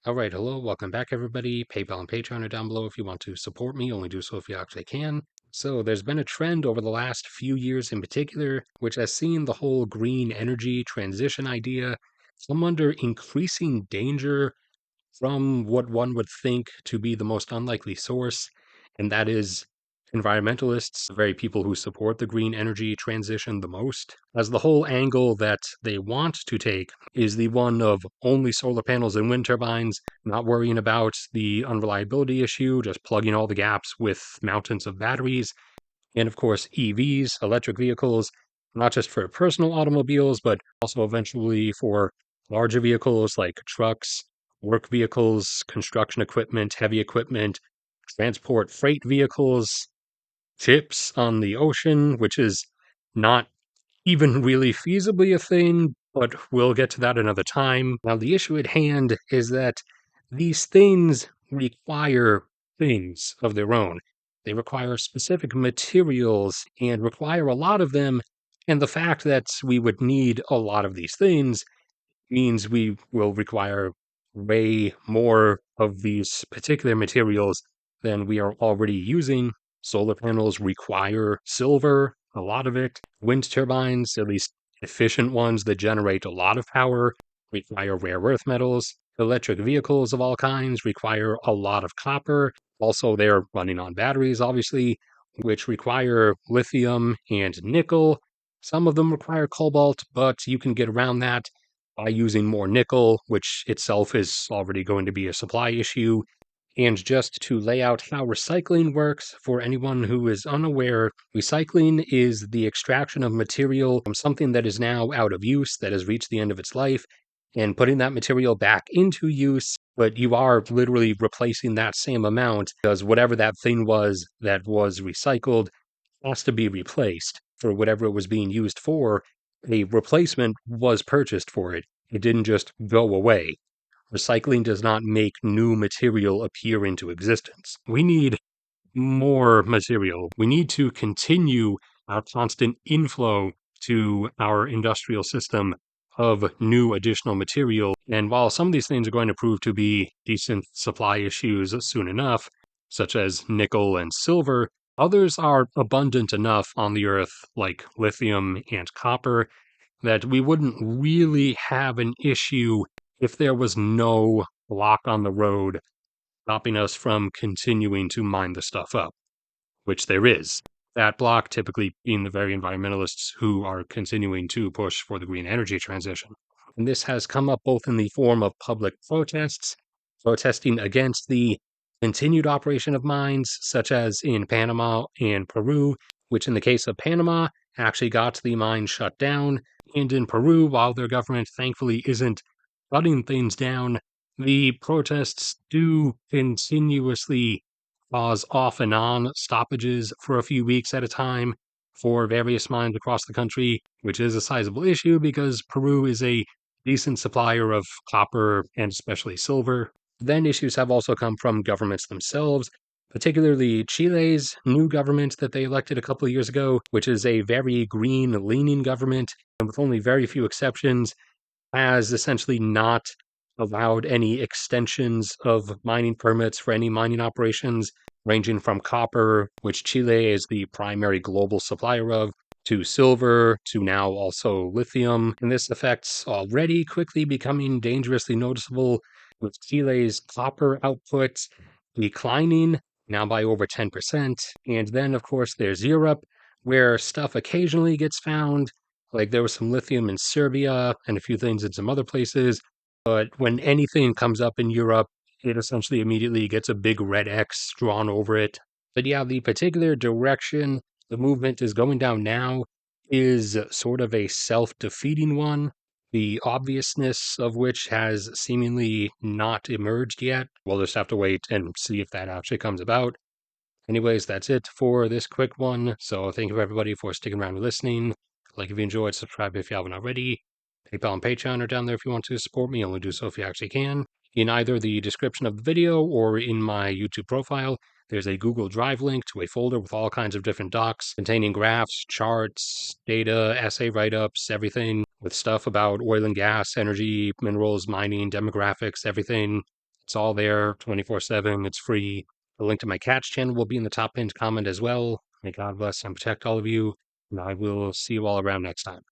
Alright, hello, welcome back everybody. PayPal and Patreon are down below if you want to support me, only do so if you actually can. So there's been a trend over the last few years in particular, which has seen the whole green energy transition idea come under increasing danger from what one would think to be the most unlikely source, and that is environmentalists, the very people who support the green energy transition the most, as the whole angle that they want to take is the one of only solar panels and wind turbines, not worrying about the unreliability issue, just plugging all the gaps with mountains of batteries, and of course, EVs, electric vehicles, not just for personal automobiles, but also eventually for larger vehicles like trucks, work vehicles, construction equipment, heavy equipment, transport freight vehicles, ships on the ocean, which is not even really feasibly a thing, but we'll get to that another time. Now, the issue at hand is that these things require things of their own. They require specific materials and require a lot of them. And the fact that we would need a lot of these things means we will require way more of these particular materials than we are already using. Solar panels require silver, a lot of it. Wind turbines, at least efficient ones that generate a lot of power, require rare earth metals. Electric vehicles of all kinds require a lot of copper. Also, they're running on batteries, obviously, which require lithium and nickel. Some of them require cobalt, but you can get around that by using more nickel, which itself is already going to be a supply issue. And just to lay out how recycling works for anyone who is unaware, recycling is the extraction of material from something that is now out of use, that has reached the end of its life, and putting that material back into use. But you are literally replacing that same amount because whatever that thing was that was recycled has to be replaced for whatever it was being used for. A replacement was purchased for it. It didn't just go away. Recycling does not make new material appear into existence. We need more material. We need to continue our constant inflow to our industrial system of new additional material. And while some of these things are going to prove to be decent supply issues soon enough, such as nickel and silver, others are abundant enough on the Earth, like lithium and copper, that we wouldn't really have an issue if there was no block on the road stopping us from continuing to mine the stuff up, which there is. That block typically being the very environmentalists who are continuing to push for the green energy transition. And this has come up both in the form of public protests, protesting against the continued operation of mines, such as in Panama and Peru, which in the case of Panama actually got the mine shut down. And in Peru, while their government thankfully isn't shutting things down, the protests do continuously cause off and on stoppages for a few weeks at a time for various mines across the country, which is a sizable issue because Peru is a decent supplier of copper and especially silver. Then issues have also come from governments themselves, particularly Chile's new government that they elected a couple of years ago, which is a very green leaning government, and with only very few exceptions, has essentially not allowed any extensions of mining permits for any mining operations, ranging from copper, which Chile is the primary global supplier of, to silver, to now also lithium. And this affects already quickly becoming dangerously noticeable, with Chile's copper output declining now by over 10%. And then, of course, there's Europe, where stuff occasionally gets found. Like there was some lithium in Serbia and a few things in some other places. But when anything comes up in Europe, it essentially immediately gets a big red X drawn over it. But yeah, the particular direction the movement is going down now is sort of a self-defeating one, the obviousness of which has seemingly not emerged yet. We'll just have to wait and see if that actually comes about. Anyways, that's it for this quick one. So thank you everybody for sticking around and listening. Like if you enjoyed, subscribe if you haven't already. PayPal and Patreon are down there if you want to support me. Only do so if you actually can. In either the description of the video or in my YouTube profile, there's a Google Drive link to a folder with all kinds of different docs containing graphs, charts, data, essay write-ups, everything with stuff about oil and gas, energy, minerals, mining, demographics, everything. It's all there 24/7. It's free. The link to my cat's channel will be in the top pinned comment as well. May God bless and protect all of you, and I will see you all around next time.